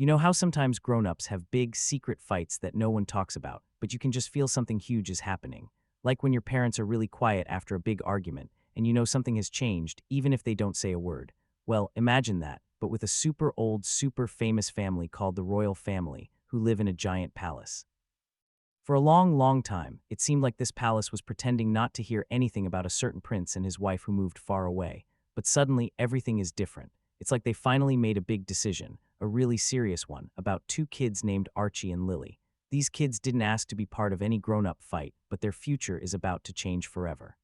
You know how sometimes grown-ups have big, secret fights that no one talks about, but you can just feel something huge is happening. Like when your parents are really quiet after a big argument, and you know something has changed, even if they don't say a word. Well, imagine that, but with a super old, super famous family called the royal family, who live in a giant palace. For a long, long time, it seemed like this palace was pretending not to hear anything about a certain prince and his wife who moved far away. But suddenly, everything is different. It's like they finally made a big decision, a really serious one, about two kids named Archie and Lily. These kids didn't ask to be part of any grown-up fight, but their future is about to change forever.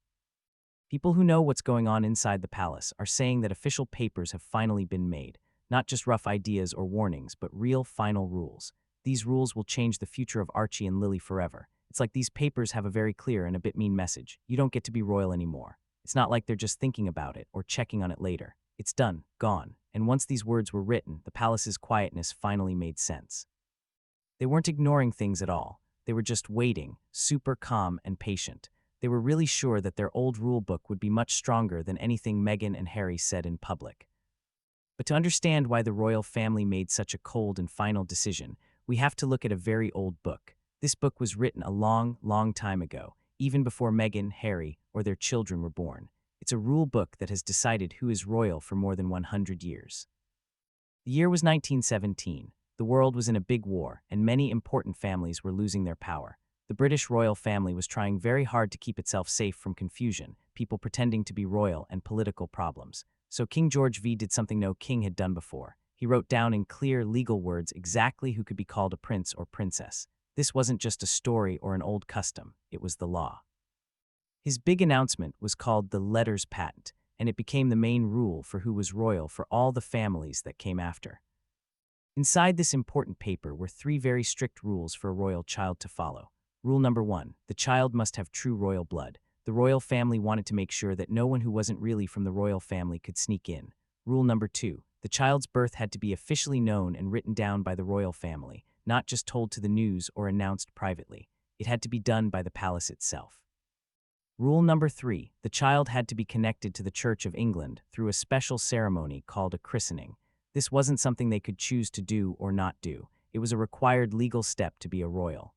People who know what's going on inside the palace are saying that official papers have finally been made, not just rough ideas or warnings, but real final rules. These rules will change the future of Archie and Lily forever. It's like these papers have a very clear and a bit mean message. You don't get to be royal anymore. It's not like they're just thinking about it or checking on it later. It's done, gone. And once these words were written, the palace's quietness finally made sense. They weren't ignoring things at all. They were just waiting, super calm and patient. They were really sure that their old rulebook would be much stronger than anything Meghan and Harry said in public. But to understand why the royal family made such a cold and final decision, we have to look at a very old book. This book was written a long, long time ago, even before Meghan, Harry, or their children were born. It's a rule book that has decided who is royal for more than 100 years. The year was 1917. The world was in a big war, and many important families were losing their power. The British royal family was trying very hard to keep itself safe from confusion, people pretending to be royal, and political problems. So King George V did something no king had done before. He wrote down in clear legal words exactly who could be called a prince or princess. This wasn't just a story or an old custom, it was the law. His big announcement was called the Letters Patent, and it became the main rule for who was royal for all the families that came after. Inside this important paper were three very strict rules for a royal child to follow. Rule number 1, the child must have true royal blood. The royal family wanted to make sure that no one who wasn't really from the royal family could sneak in. Rule number 2, the child's birth had to be officially known and written down by the royal family, not just told to the news or announced privately. It had to be done by the palace itself. Rule number 3, the child had to be connected to the Church of England through a special ceremony called a christening. This wasn't something they could choose to do or not do. It was a required legal step to be a royal.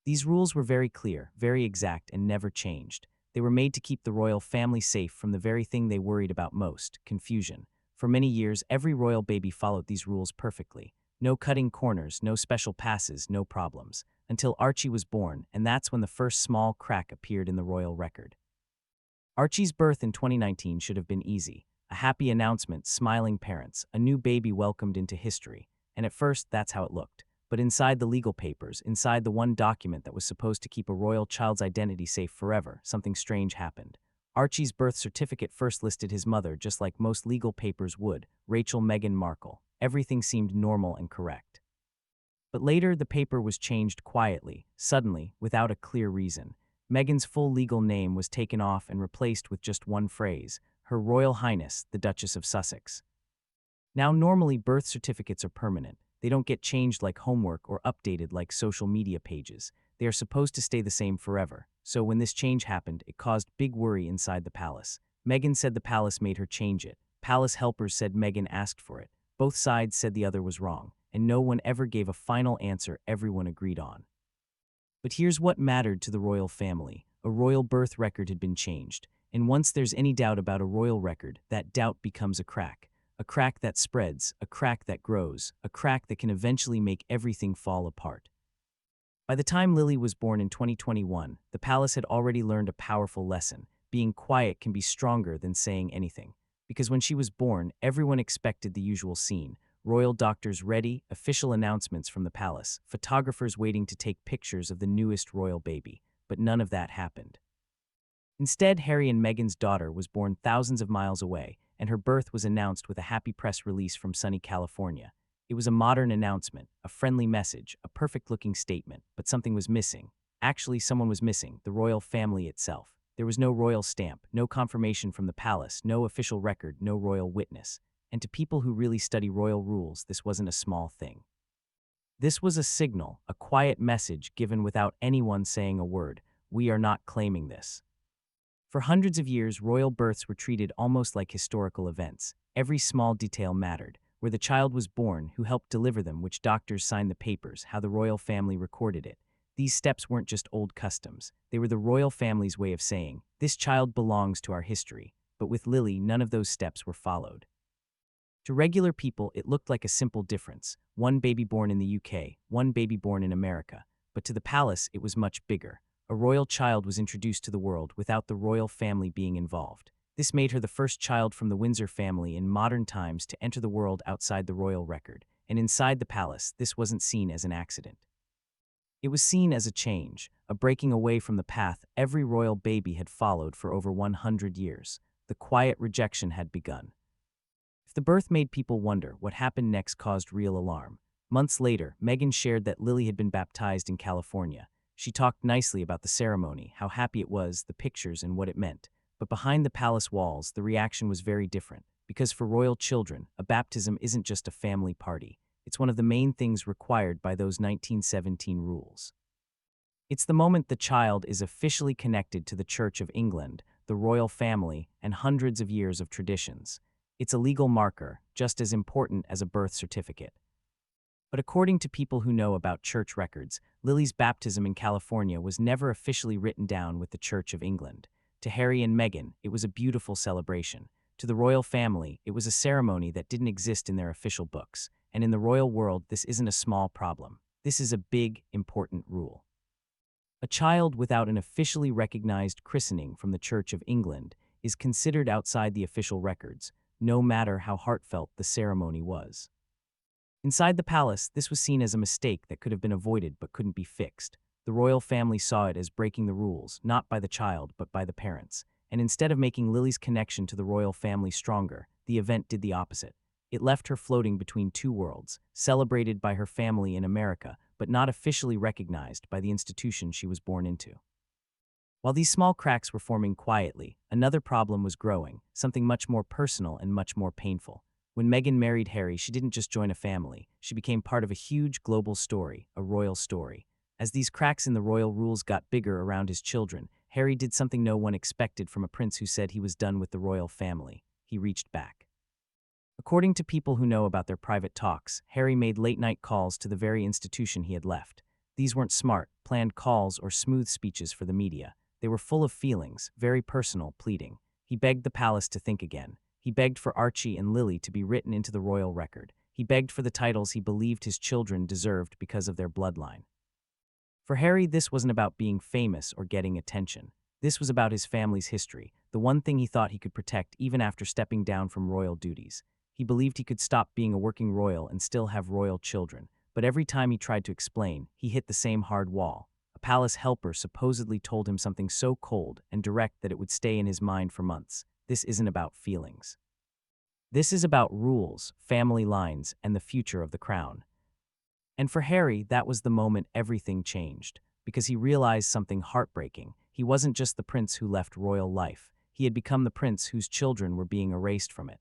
These rules were very clear, very exact, and never changed. They were made to keep the royal family safe from the very thing they worried about most, confusion. For many years, every royal baby followed these rules perfectly. No cutting corners, no special passes, no problems. Until Archie was born, and that's when the first small crack appeared in the royal record. Archie's birth in 2019 should have been easy. A happy announcement, smiling parents, a new baby welcomed into history. And at first, that's how it looked. But inside the legal papers, inside the one document that was supposed to keep a royal child's identity safe forever, something strange happened. Archie's birth certificate first listed his mother just like most legal papers would, Rachel Meghan Markle. Everything seemed normal and correct. But later, the paper was changed quietly, suddenly, without a clear reason. Meghan's full legal name was taken off and replaced with just one phrase, Her Royal Highness, the Duchess of Sussex. Now, normally birth certificates are permanent. They don't get changed like homework or updated like social media pages. They are supposed to stay the same forever. So when this change happened, it caused big worry inside the palace. Meghan said the palace made her change it. Palace helpers said Meghan asked for it. Both sides said the other was wrong, and no one ever gave a final answer everyone agreed on. But here's what mattered to the royal family. A royal birth record had been changed, and once there's any doubt about a royal record, that doubt becomes a crack. A crack that spreads, a crack that grows, a crack that can eventually make everything fall apart. By the time Lily was born in 2021, the palace had already learned a powerful lesson. Being quiet can be stronger than saying anything. Because when she was born, everyone expected the usual scene. Royal doctors ready, official announcements from the palace, photographers waiting to take pictures of the newest royal baby. But none of that happened. Instead, Harry and Meghan's daughter was born thousands of miles away, and her birth was announced with a happy press release from sunny California. It was a modern announcement, a friendly message, a perfect-looking statement, but something was missing. Actually, someone was missing, the royal family itself. There was no royal stamp, no confirmation from the palace, no official record, no royal witness. And to people who really study royal rules, this wasn't a small thing. This was a signal, a quiet message given without anyone saying a word. We are not claiming this. For hundreds of years, royal births were treated almost like historical events. Every small detail mattered. where the child was born, who helped deliver them, which doctors signed the papers, how the royal family recorded it. These steps weren't just old customs. They were the royal family's way of saying, this child belongs to our history. But with Lily, none of those steps were followed. To regular people, it looked like a simple difference. One baby born in the UK, one baby born in America. But to the palace, it was much bigger. A royal child was introduced to the world without the royal family being involved. This made her the first child from the Windsor family in modern times to enter the world outside the royal record. And inside the palace, this wasn't seen as an accident. It was seen as a change, a breaking away from the path every royal baby had followed for over 100 years. The quiet rejection had begun. If the birth made people wonder, what happened next caused real alarm. Months later, Meghan shared that Lily had been baptized in California. She talked nicely about the ceremony, how happy it was, the pictures, and what it meant. But behind the palace walls, the reaction was very different. Because for royal children, a baptism isn't just a family party. It's one of the main things required by those 1917 rules. It's the moment the child is officially connected to the Church of England, the royal family, and hundreds of years of traditions. It's a legal marker, just as important as a birth certificate. But according to people who know about church records, Lily's baptism in California was never officially written down with the Church of England. To Harry and Meghan, it was a beautiful celebration. To the royal family, it was a ceremony that didn't exist in their official books. And in the royal world, this isn't a small problem. This is a big, important rule. A child without an officially recognized christening from the Church of England is considered outside the official records, no matter how heartfelt the ceremony was. Inside the palace, this was seen as a mistake that could have been avoided but couldn't be fixed. The royal family saw it as breaking the rules, not by the child but by the parents. And instead of making Lily's connection to the royal family stronger, the event did the opposite. It left her floating between two worlds, celebrated by her family in America, but not officially recognized by the institution she was born into. While these small cracks were forming quietly, another problem was growing, something much more personal and much more painful. When Meghan married Harry, she didn't just join a family, she became part of a huge global story, a royal story. As these cracks in the royal rules got bigger around his children, Harry did something no one expected from a prince who said he was done with the royal family. He reached back. According to people who know about their private talks, Harry made late-night calls to the very institution he had left. These weren't smart, planned calls or smooth speeches for the media. They were full of feelings, very personal, pleading. He begged the palace to think again. He begged for Archie and Lily to be written into the royal record. He begged for the titles he believed his children deserved because of their bloodline. For Harry, this wasn't about being famous or getting attention. This was about his family's history, the one thing he thought he could protect even after stepping down from royal duties. He believed he could stop being a working royal and still have royal children. But every time he tried to explain, he hit the same hard wall. A palace helper supposedly told him something so cold and direct that it would stay in his mind for months. This isn't about feelings. This is about rules, family lines, and the future of the crown. And for Harry, that was the moment everything changed, because he realized something heartbreaking. He wasn't just the prince who left royal life. He had become the prince whose children were being erased from it.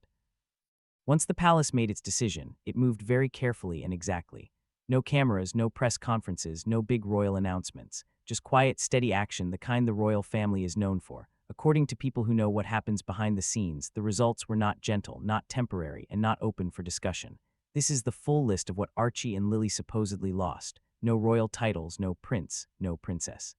Once the palace made its decision, it moved very carefully and exactly. No cameras, no press conferences, no big royal announcements. Just quiet, steady action, the kind the royal family is known for. According to people who know what happens behind the scenes, the results were not gentle, not temporary, and not open for discussion. This is the full list of what Archie and Lily supposedly lost. No royal titles, no prince, no princess.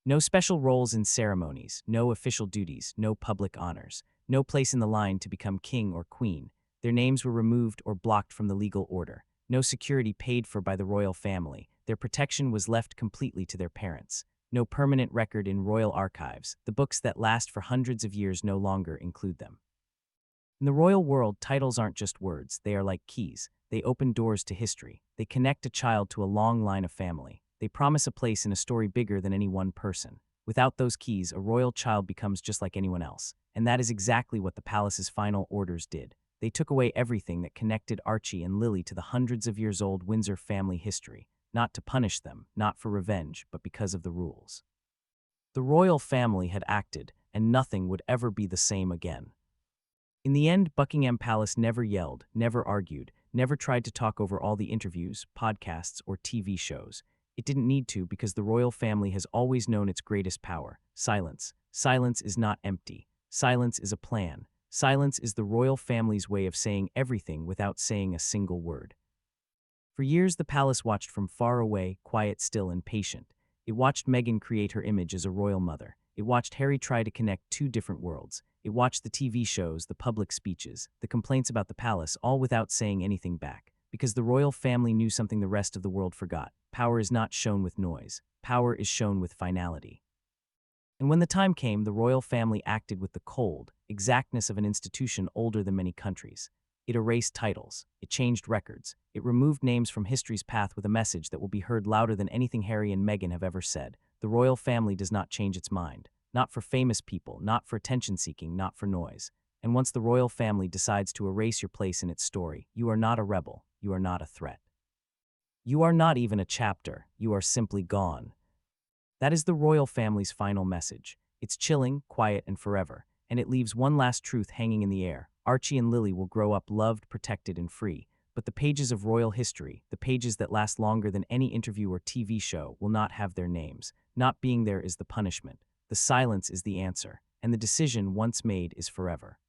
No special roles in ceremonies, no official duties, no public honors, no place in the line to become king or queen. Their names were removed or blocked from the legal order. No security paid for by the royal family. Their protection was left completely to their parents. No permanent record in royal archives. The books that last for hundreds of years no longer include them. In the royal world, titles aren't just words. They are like keys. They open doors to history. They connect a child to a long line of family. They promise a place in a story bigger than any one person. Without those keys, a royal child becomes just like anyone else. And that is exactly what the palace's final orders did. They took away everything that connected Archie and Lily to the hundreds of years old Windsor family history. Not to punish them, not for revenge, but because of the rules. The royal family had acted, and nothing would ever be the same again. In the end, Buckingham Palace never yelled, never argued, never tried to talk over all the interviews, podcasts, or TV shows. It didn't need to because the royal family has always known its greatest power: silence. Silence is not empty. Silence is a plan. Silence is the royal family's way of saying everything without saying a single word. For years, the palace watched from far away, quiet, still, and patient. It watched Meghan create her image as a royal mother. It watched Harry try to connect two different worlds. It watched the TV shows, the public speeches, the complaints about the palace, all without saying anything back. Because the royal family knew something the rest of the world forgot. Power is not shown with noise. Power is shown with finality. And when the time came, the royal family acted with the cold exactness of an institution older than many countries. It erased titles. It changed records. It removed names from history's path with a message that will be heard louder than anything Harry and Meghan have ever said. The royal family does not change its mind. Not for famous people, not for attention-seeking, not for noise. And once the royal family decides to erase your place in its story, you are not a rebel. You are not a threat. You are not even a chapter. You are simply gone. That is the royal family's final message. It's chilling, quiet, and forever. And it leaves one last truth hanging in the air. Archie and Lily will grow up loved, protected, and free. But the pages of royal history, the pages that last longer than any interview or TV show, will not have their names. Not being there is the punishment. The silence is the answer. And the decision, once made, is forever.